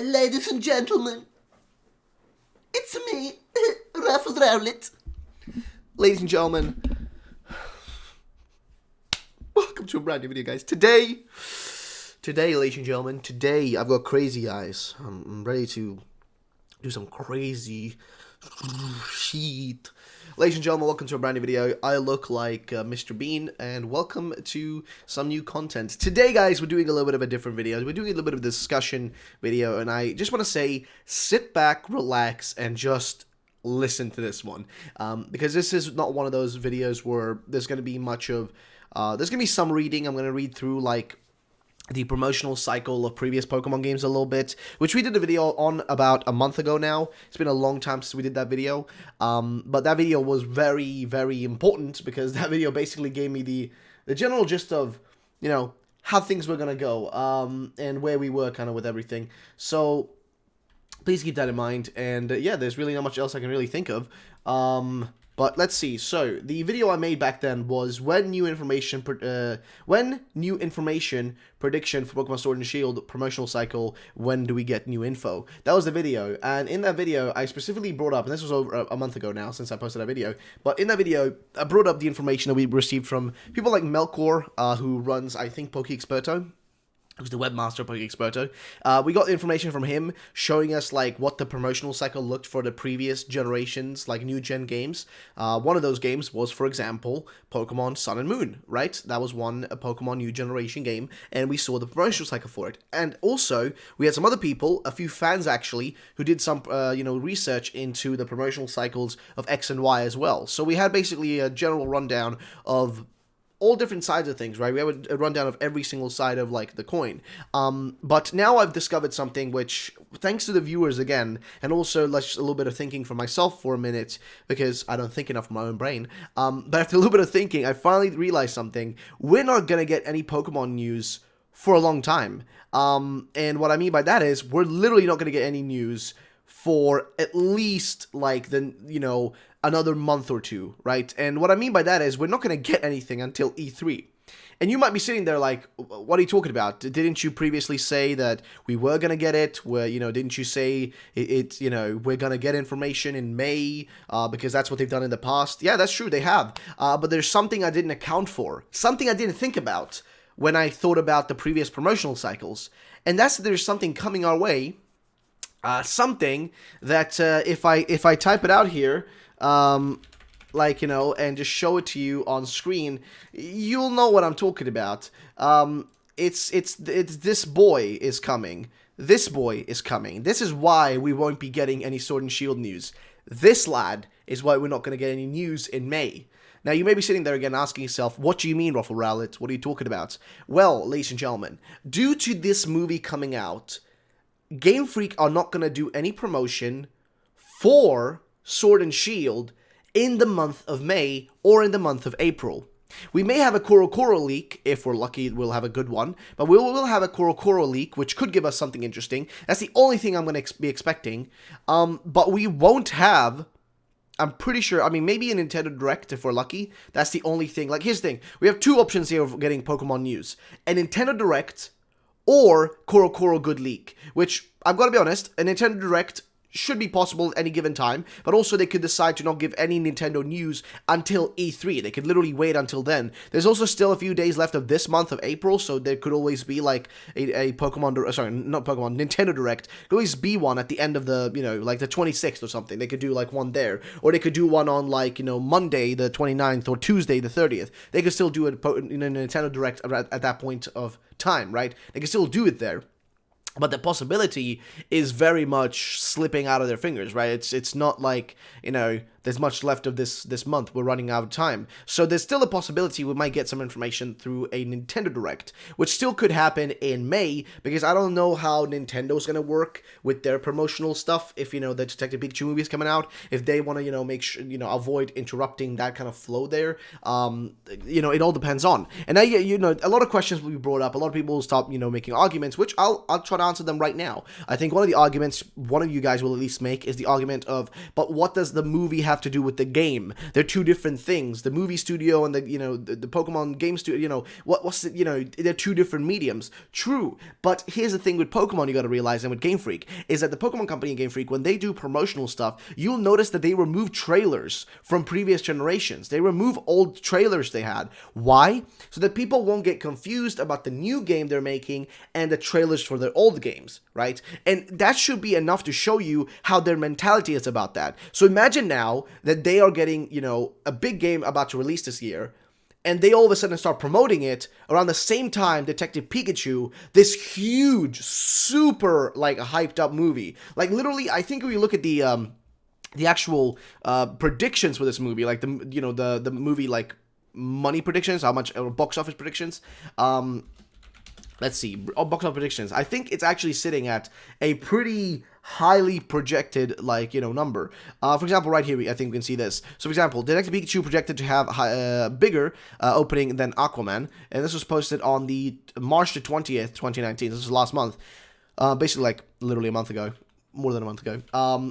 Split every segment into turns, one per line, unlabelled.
Ladies and gentlemen, it's me, RuffledRowlit. Ladies and gentlemen, welcome to a brand new video, guys. Today, ladies and gentlemen, today I've got crazy eyes. I'm ready to do some crazy shit. Ladies and gentlemen, welcome to a brand new video. I look like Mr. Bean, and welcome to some new content. Today, guys, we're doing a little bit of a different video. We're doing a little bit of a discussion video, and I just want to say, sit back, relax, and just listen to this one. Because this is not one of those videos where there's going to be much of... there's going to be some reading. I'm going to read through, like, the promotional cycle of previous Pokemon games a little bit, which we did a video on about a month ago now. It's been a long time since we did that video, but that video was very, very important because that video basically gave me the general gist of, you know, how things were gonna go, and where we were kind of with everything. So please keep that in mind, and yeah, there's really not much else I can really think of. But let's see. So the video I made back then was when new information prediction for Pokemon Sword and Shield promotional cycle. When do we get new info? That was the video, and in that video I specifically brought up, and this was over a month ago now since I posted that video. But in that video I brought up the information that we received from people like Mailloux, who runs, I think, Pokeexperto, who's the webmaster of Pokeexperto. We got information from him showing us, like, what the promotional cycle looked for the previous generations, like, new-gen games. One of those games was, for example, Pokemon Sun and Moon, right? That was one Pokemon new generation game, and we saw the promotional cycle for it. And also, we had some other people, a few fans, actually, who did some, research into the promotional cycles of X and Y as well. So we had basically a general rundown of all different sides of things, right? We have a rundown of every single side of, like, the coin. But now I've discovered something which, thanks to the viewers again, and also a little bit of thinking for myself for a minute, because I don't think enough from my own brain, but after a little bit of thinking, I finally realized something. We're not gonna get any Pokemon news for a long time. And what I mean by that is, we're literally not gonna get any news for at least, like, another month or two, right? And what I mean by that is we're not going to get anything until E3. And you might be sitting there like, what are you talking about? Didn't you previously say that we were going to get it? Where, didn't you say we're going to get information in May because that's what they've done in the past? Yeah, that's true, they have. But there's something I didn't account for, something I didn't think about when I thought about the previous promotional cycles. And that's that there's something coming our way, something that if I type it out here, and just show it to you on screen, you'll know what I'm talking about. It's this boy is coming. This boy is coming. This is why we won't be getting any Sword and Shield news. This lad is why we're not going to get any news in May. Now, you may be sitting there again asking yourself, what do you mean, RuffledRowlit? What are you talking about? Well, ladies and gentlemen, due to this movie coming out, Game Freak are not going to do any promotion for Sword and Shield in the month of May or in the month of April. We may have a Korokoro leak. If we're lucky, we'll have a good one, but we will have a Korokoro leak, which could give us something interesting. That's the only thing I'm going to be expecting, but we won't have, I'm pretty sure, maybe a Nintendo Direct if we're lucky. That's the only thing. Like, here's the thing, we have two options here of getting Pokemon news: a Nintendo Direct or Korokoro good leak, which, I've got to be honest, a Nintendo Direct should be possible at any given time, but also they could decide to not give any Nintendo news until E3. They could literally wait until then. There's also still a few days left of this month of April, so there could always be, like, a Nintendo Direct. There could always be one at the end of the, like the 26th or something. They could do, like, one there. Or they could do one on, like, Monday the 29th or Tuesday the 30th. They could still do a Nintendo Direct at that point of time, right? They could still do it there. But the possibility is very much slipping out of their fingers, right? It's not like, there's much left of this month. We're running out of time. So there's still a possibility we might get some information through a Nintendo Direct, which still could happen in May, because I don't know how Nintendo's going to work with their promotional stuff. If, the Detective Pikachu movie is coming out, if they want to, make sure, avoid interrupting that kind of flow there, it all depends on. And now, a lot of questions will be brought up. A lot of people will stop, making arguments, which I'll try to answer them right now. I think one of the arguments one of you guys will at least make is the argument of, but what does the movie have have to do with the game. They're two different things. The movie studio and the Pokemon game studio, what's the, they're two different mediums. True, but here's the thing with Pokemon you got to realize, and with Game Freak, is that the Pokemon Company and Game Freak, when they do promotional stuff, you'll notice that they remove trailers from previous generations. They remove old trailers they had. Why? So that people won't get confused about the new game they're making and the trailers for their old games, right? And that should be enough to show you how their mentality is about that. So imagine now that they are getting, a big game about to release this year, and they all of a sudden start promoting it around the same time Detective Pikachu, this huge, super, hyped up movie. Literally, I think if you look at the actual predictions for this movie, the movie, money predictions, how much, box office predictions, let's see, box office predictions, I think it's actually sitting at a pretty highly projected, number. For example, right here, I think we can see this. So, for example, Detective Pikachu projected to have a bigger opening than Aquaman, and this was posted on the March the 20th, 2019. This was last month, basically, literally a month ago. More than a month ago,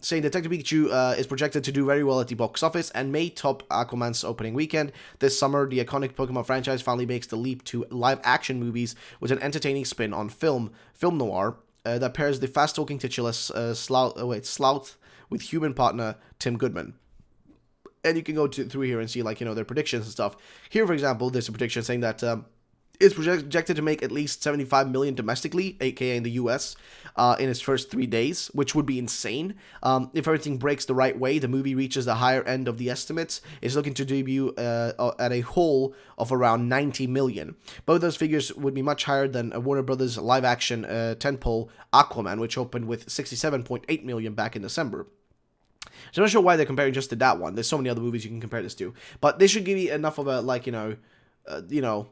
saying Detective Pikachu is projected to do very well at the box office and may top Aquaman's opening weekend. This summer, the iconic Pokemon franchise finally makes the leap to live-action movies with an entertaining spin on film noir that pairs the fast-talking titular Sloth with human partner Tim Goodman. And you can go through here and see, their predictions and stuff. Here, for example, there's a prediction saying that it's projected to make at least $75 million domestically, aka in the US, in its first 3 days, which would be insane. If everything breaks the right way, the movie reaches the higher end of the estimates. It's looking to debut at a whole of around $90 million. Both those figures would be much higher than Warner Brothers live-action tentpole Aquaman, which opened with $67.8 million back in December. So I'm not sure why they're comparing just to that one. There's so many other movies you can compare this to. But this should give you enough of a,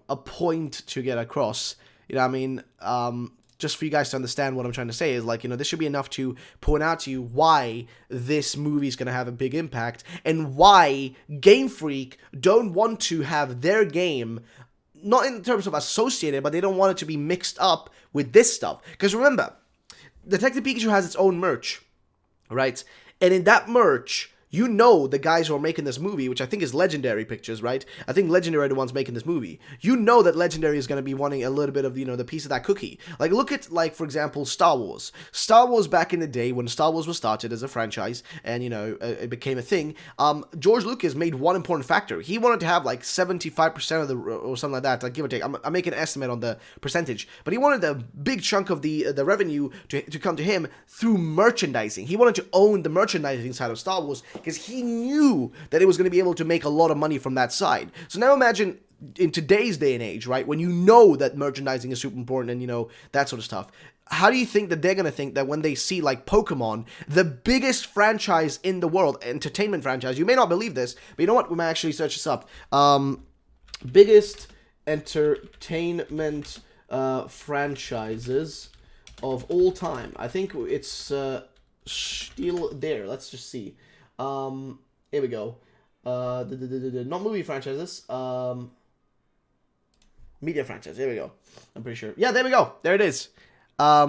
a point to get across, just for you guys to understand what I'm trying to say is, this should be enough to point out to you why this movie is going to have a big impact and why Game Freak don't want to have their game, not in terms of associated, but they don't want it to be mixed up with this stuff. Because remember, Detective Pikachu has its own merch, right? And in that merch, the guys who are making this movie, which I think is Legendary Pictures, right? I think Legendary are the ones making this movie. That Legendary is going to be wanting a little bit of, the piece of that cookie. Look at, for example, Star Wars. Star Wars back in the day when Star Wars was started as a franchise and, it became a thing, George Lucas made one important factor. He wanted to have, 75% of the, or something like that, give or take. I'm making an estimate on the percentage. But he wanted a big chunk of the revenue to come to him through merchandising. He wanted to own the merchandising side of Star Wars, because he knew that it was going to be able to make a lot of money from that side. So now imagine in today's day and age, right, when that merchandising is super important and, that sort of stuff. How do you think that they're going to think that when they see, Pokemon, the biggest franchise in the world, entertainment franchise, you may not believe this, but you know what, we might actually search this up. Biggest entertainment franchises of all time. I think it's still there. Let's just see. Here we go. Not movie franchises. Media franchise. Here we go. I'm pretty sure. Yeah, there we go. There it is. Let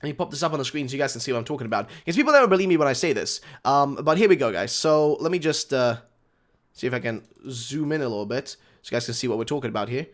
me pop this up on the screen so you guys can see what I'm talking about. Because people never believe me when I say this. But here we go, guys. So let me just see if I can zoom in a little bit so you guys can see what we're talking about here.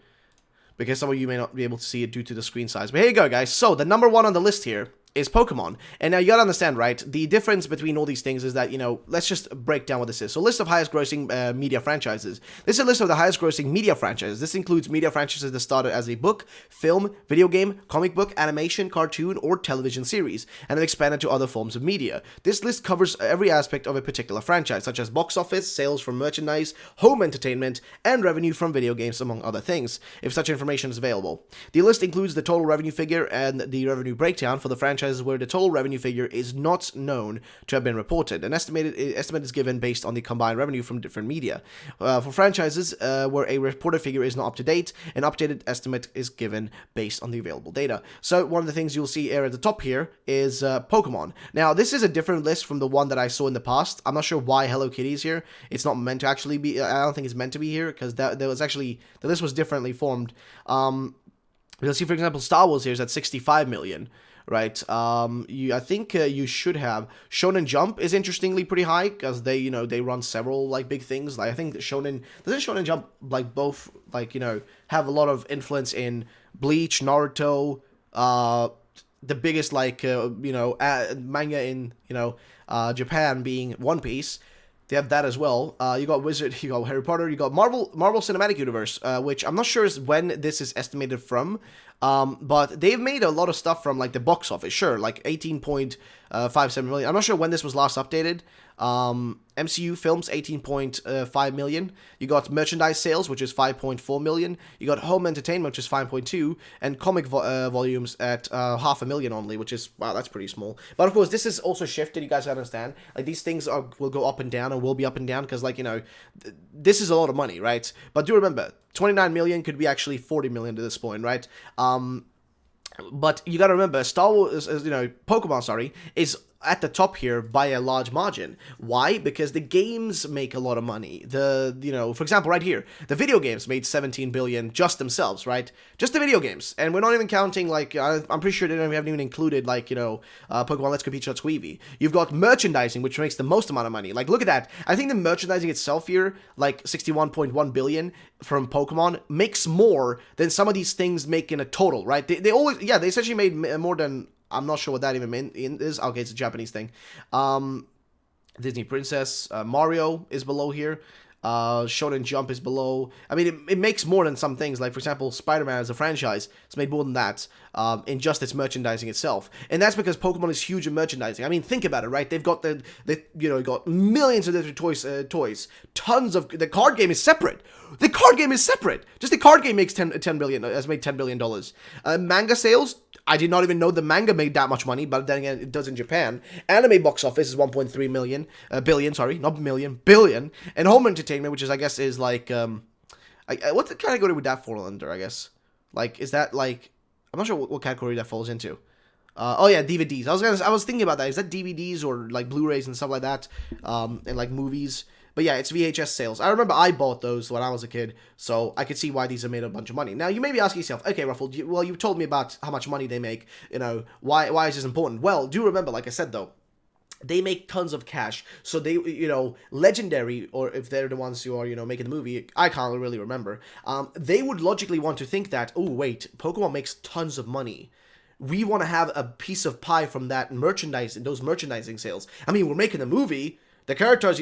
Because some of you may not be able to see it due to the screen size. But here you go, guys. So the number one on the list here is Pokemon. And now you gotta understand, right, the difference between all these things is that, let's just break down what this is. So list of highest grossing media franchises. This is a list of the highest grossing media franchises. This includes media franchises that started as a book, film, video game, comic book, animation, cartoon, or television series, and then expanded to other forms of media. This list covers every aspect of a particular franchise, such as box office, sales from merchandise, home entertainment, and revenue from video games, among other things, if such information is available. The list includes the total revenue figure and the revenue breakdown for the franchise where the total revenue figure is not known to have been reported. An estimate is given based on the combined revenue from different media. For franchises where a reported figure is not up to date, an updated estimate is given based on the available data. So one of the things you'll see here at the top here is Pokemon. Now this is a different list from the one that I saw in the past. I'm not sure why Hello Kitty is here. It's not meant to actually be. I don't think it's meant to be here because there was actually the list was differently formed. You'll see, for example, Star Wars here is at 65 million. right? I think you should have Shonen Jump is interestingly pretty high because they, they run several like big things. Like I think doesn't Shonen Jump like both like have a lot of influence in Bleach, Naruto, the biggest like manga in Japan being One Piece. They have that as well. You got Wizard, you got Harry Potter, you got Marvel Cinematic Universe, which I'm not sure is when this is estimated from. But they've made a lot of stuff from like the box office, sure, like 18.57 million. I'm not sure when this was last updated. MCU films 18.5 million. You got merchandise sales, which is 5.4 million. You got home entertainment, which is 5.2, and comic volumes at 500,000 only, which is wow, that's pretty small. But of course, this is also shifted. You guys understand? Like these things will go up and down, and will be up and down because this is a lot of money, right? But do remember, 29 million could be actually 40 million to this point, right? But you gotta remember, Star Wars, Pokemon, sorry, is at the top here by a large margin. Why? Because the games make a lot of money. For example, right here, the video games made 17 billion just themselves, right? Just the video games. And we're not even counting, like, I'm pretty sure they haven't even included, like, Pokemon Let's Go Pikachu Squeevy. You've got merchandising, which makes the most amount of money. Like, look at that. I think the merchandising itself here, like 61.1 billion from Pokemon, makes more than some of these things make in a total, right? They always, yeah, they essentially made more than, I'm not sure what that even is. Okay, it's a Japanese thing. Disney Princess, Mario is below here. Shonen Jump is below. I mean, it makes more than some things. Like, for example, Spider-Man as a franchise, it's made more than that in just its merchandising itself. And that's because Pokemon is huge in merchandising. I mean, think about it, right? They've got got millions of different toys. Tons of... The card game is separate. The card game is separate. Just the card game makes $10 billion, has made $10 billion. Manga sales... I did not even know the manga made that much money, but then again, it does in Japan. Anime box office is 1.3 billion, sorry, not million, billion. And home entertainment, which is, I guess, is like, what category would that fall under, I guess? Like, is that like, I'm not sure what category that falls into. Oh yeah, DVDs. I was thinking about that. Is that DVDs or like Blu-rays and stuff like that? And like movies. But yeah, it's VHS sales. I remember I bought those when I was a kid, so I could see why these have made a bunch of money. Now, you may be asking yourself, okay, Ruffled, you've told me about how much money they make, why is this important? Well, do remember, like I said, though, they make tons of cash, so they, Legendary, or if they're the ones who are, making the movie, I can't really remember, they would logically want to think that, oh, wait, Pokemon makes tons of money. We want to have a piece of pie from that those merchandising sales. I mean, we're making a movie, the characters,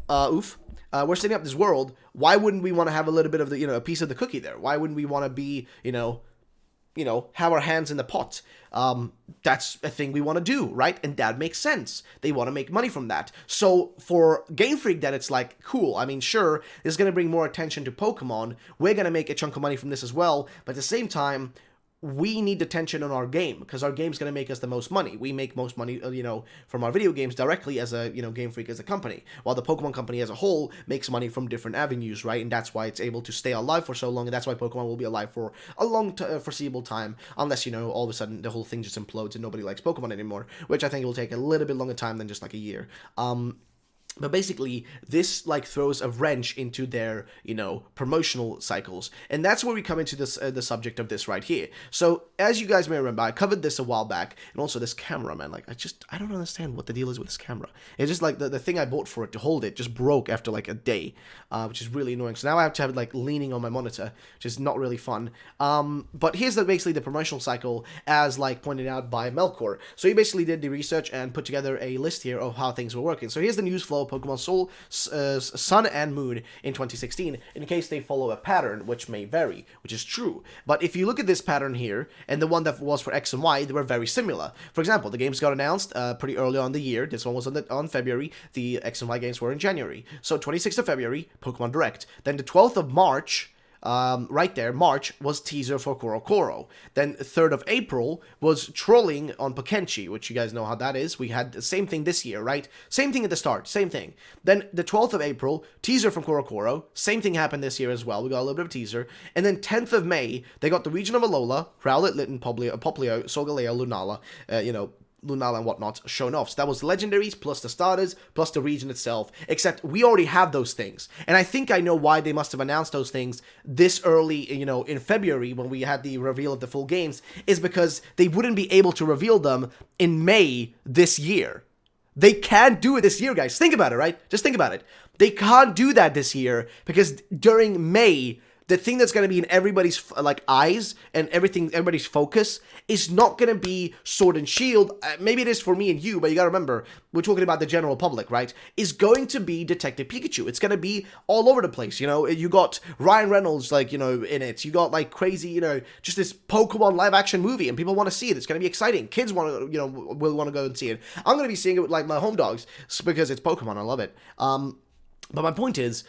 we're setting up this world. Why wouldn't we want to have a little bit of the, a piece of the cookie there? Why wouldn't we want to be, have our hands in the pot? That's a thing we want to do, right? And that makes sense. They want to make money from that. So for Game Freak, then it's like, cool. I mean, sure, this is going to bring more attention to Pokemon. We're going to make a chunk of money from this as well. But at the same time, we need attention on our game, because our game's going to make us the most money. We make most money, from our video games directly as a, Game Freak as a company, while the Pokemon company as a whole makes money from different avenues, right? And that's why it's able to stay alive for so long, and that's why Pokemon will be alive for a long foreseeable time, unless, all of a sudden the whole thing just implodes and nobody likes Pokemon anymore, which I think will take a little bit longer time than just like a year. But basically, this, throws a wrench into their, promotional cycles. And that's where we come into this the subject of this right here. So, as you guys may remember, I covered this a while back. And also this camera, man. I don't understand what the deal is with this camera. It's just, the thing I bought for it to hold it just broke after, a day. Which is really annoying. So now I have to have it, leaning on my monitor. Which is not really fun. But here's basically the promotional cycle as, pointed out by Melkor. So he basically did the research and put together a list here of how things were working. So here's the news flow Pokemon Soul, Sun and Moon in 2016, in case they follow a pattern, which may vary, which is true. But if you look at this pattern here, and the one that was for X and Y, they were very similar. For example, the games got announced pretty early on the year. This one was on February. The X and Y games were in January. So 26th of February, Pokemon Direct. Then the 12th of March, right there, March, was teaser for Korokoro. Then 3rd of April was trolling on Pokenchi, which you guys know how that is. We had the same thing this year, right? Same thing at the start, same thing. Then the 12th of April, teaser from Korokoro. Same thing happened this year as well. We got a little bit of teaser. And then 10th of May, they got the region of Alola, Rowlet, Litten, Poplio, Solgaleo, Lunala, Lunala and whatnot shown off. So that was legendaries plus the starters plus the region itself, except we already have those things. And I think I know why they must have announced those things this early, you know, in February when we had the reveal of the full games, is because they wouldn't be able to reveal them in May this year. They can't do it this year, guys. Think about it, right? Just think about it. They can't do that this year because during May, the thing that's going to be in everybody's, like, eyes and everybody's focus is not going to be Sword and Shield. Maybe it is for me and you, but you got to remember, we're talking about the general public, right? Is going to be Detective Pikachu. It's going to be all over the place, you know? You got Ryan Reynolds, like, you know, in it. You got, like, crazy, you know, just this Pokemon live-action movie, and people want to see it. It's going to be exciting. Kids want to, you know, will want to go and see it. I'm going to be seeing it with, like, my home dogs because it's Pokemon. I love it. But my point is,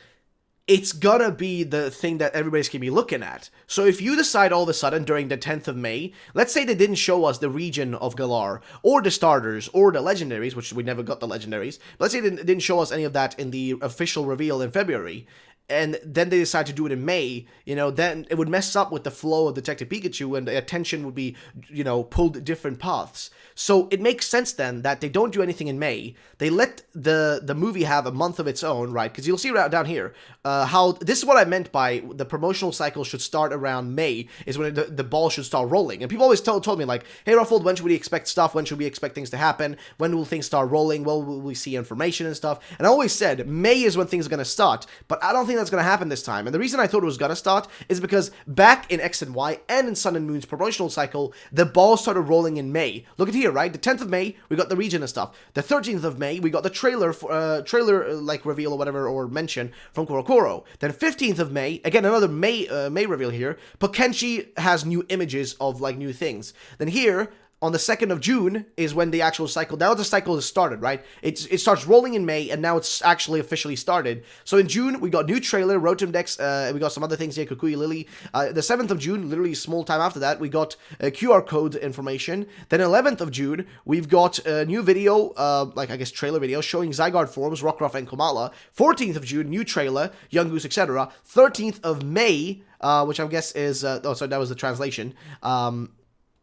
it's gonna be the thing that everybody's gonna be looking at. So if you decide all of a sudden during the 10th of May, let's say they didn't show us the region of Galar, or the starters, or the legendaries, which we never got the legendaries, but let's say they didn't show us any of that in the official reveal in February, and then they decide to do it in May, you know, then it would mess up with the flow of Detective Pikachu, and the attention would be, you know, pulled different paths. So it makes sense then that they don't do anything in May. They let the movie have a month of its own, right? Because you'll see right down here how this is what I meant by the promotional cycle should start around May, is when the ball should start rolling. And people always told me, like, hey, Ruffled, when should we expect stuff? When should we expect things to happen? When will things start rolling? When will we see information and stuff? And I always said May is when things are going to start, but I don't think that's going to happen this time. And the reason I thought it was going to start is because back in X and Y and in Sun and Moon's promotional cycle, the ball started rolling in May. Look at here, right? The 10th of May, we got the region and stuff. The 13th of May, we got the trailer like reveal or whatever, or mention from Korokoro. Then 15th of May, again another May reveal here. Pokenchi has new images of like new things. Then here on the 2nd of June is when the actual cycle, now the cycle has started, right? It starts rolling in May, and now it's actually officially started. So in June, we got new trailer, Rotom Dex, we got some other things here, Kukui Lily. The 7th of June, literally a small time after that, we got QR code information. Then 11th of June, we've got a new video, like I guess trailer video, showing Zygarde forms, Rockruff and Komala. 14th of June, new trailer, Young Goose, etc. 13th of May, which I guess is, oh, sorry, that was the translation.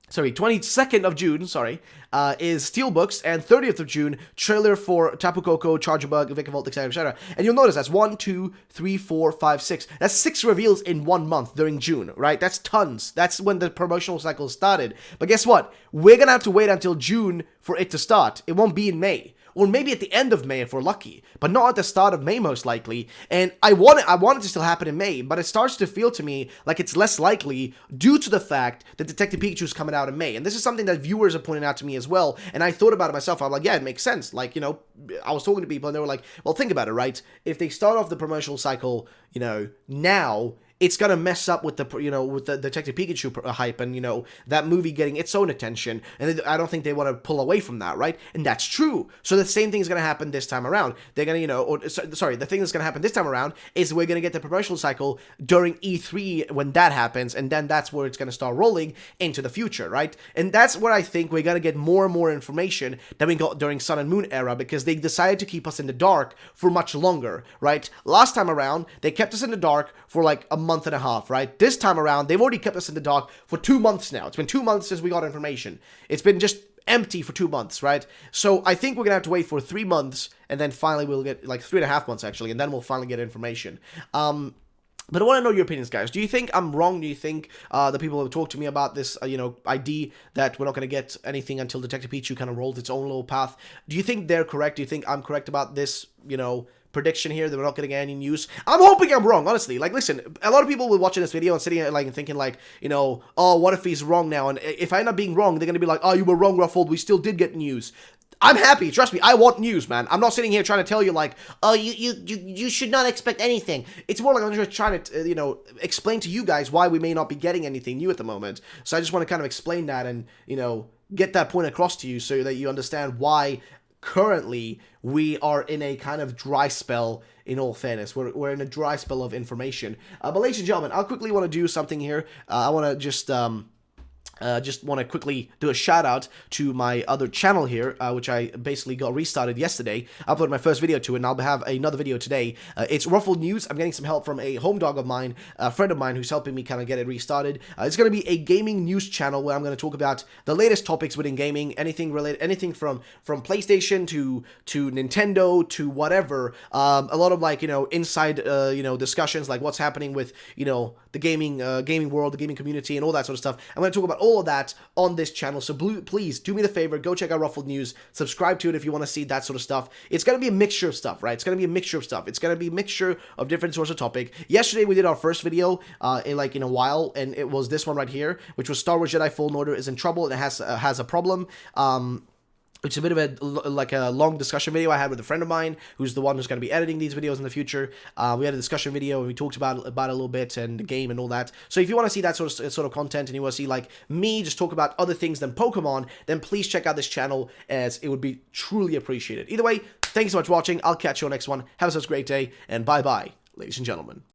Sorry, 22nd of June, is Steelbooks, and 30th of June, trailer for Tapu Koko, Charjabug, Vikavolt, etc., etc. And you'll notice that's 1, 2, 3, 4, 5, 6. That's 6 reveals in 1 month during June, right? That's tons. That's when the promotional cycle started. But guess what? We're gonna have to wait until June for it to start. It won't be in May. Or maybe at the end of May if we're lucky, but not at the start of May most likely. And I want it to still happen in May, but it starts to feel to me like it's less likely due to the fact that Detective Pikachu is coming out in May. And this is something that viewers are pointing out to me as well. And I thought about it myself. I'm like, yeah, it makes sense. Like, you know, I was talking to people and they were like, well, think about it, right? If they start off the promotional cycle, you know, now, it's gonna mess up with the, you know, with the Detective Pikachu hype and, you know, that movie getting its own attention, and I don't think they want to pull away from that, right? And that's true. So the same thing is gonna happen this time around. They're gonna, you know, or sorry, the thing that's gonna happen this time around is we're gonna get the promotional cycle during E3 when that happens, and then that's where it's gonna start rolling into the future, right? And that's where I think we're gonna get more and more information than we got during Sun and Moon era, because they decided to keep us in the dark for much longer, right? Last time around, they kept us in the dark for like a month and a half, right? This time around, they've already kept us in the dark for 2 months now. It's been 2 months since we got information. It's been just empty for 2 months, right? So I think we're gonna have to wait for 3 months, and then finally we'll get, like 3.5 months actually, and then we'll finally get information. But I want to know your opinions, guys. Do you think I'm wrong? Do you think the people who talked to me about this, you know, idea that we're not going to get anything until Detective Pikachu kind of rolls its own little path? Do you think they're correct? Do you think I'm correct about this, you know, prediction here that we're not going to get any news? I'm hoping I'm wrong, honestly. Like, listen, a lot of people will watching this video and sitting there, like, and thinking, like, you know, oh, what if he's wrong now? And if I end up being wrong, they're going to be like, oh, you were wrong, Ruffled. We still did get news. I'm happy. Trust me. I want news, man. I'm not sitting here trying to tell you, like, oh, you should not expect anything. It's more like I'm just trying to, you know, explain to you guys why we may not be getting anything new at the moment. So I just want to kind of explain that and, you know, get that point across to you so that you understand why currently we are in a kind of dry spell. In all fairness, we're in a dry spell of information. But ladies and gentlemen, I'll quickly want to do something here. I want to just Just want to quickly do a shout out to my other channel here, which I basically got restarted yesterday. I uploaded my first video to it, and I'll have another video today. It's Ruffled News. I'm getting some help from a home dog of mine, a friend of mine who's helping me kind of get it restarted. It's going to be a gaming news channel where I'm going to talk about the latest topics within gaming, anything related, anything from PlayStation to Nintendo to whatever. A lot of like inside discussions, like what's happening with the gaming world, the gaming community, and all that sort of stuff. I'm going to talk about all of that on this channel, so please do me the favor, go check out Ruffled News, subscribe to it if you want to see that sort of stuff. It's going to be a mixture of stuff, right? It's going to be a mixture of stuff. It's going to be a mixture of different sorts of topic. Yesterday we did our first video in a while, and it was this one right here, which was Star Wars Jedi Fallen Order is in trouble and it has a problem. It's a bit of a long discussion video I had with a friend of mine who's the one who's going to be editing these videos in the future. We had a discussion video and we talked about it a little bit and the game and all that. So if you want to see that sort of content and you want to see like me just talk about other things than Pokemon, then please check out this channel, as it would be truly appreciated. Either way, thanks so much for watching. I'll catch you on the next one. Have such a great day, and bye bye, ladies and gentlemen.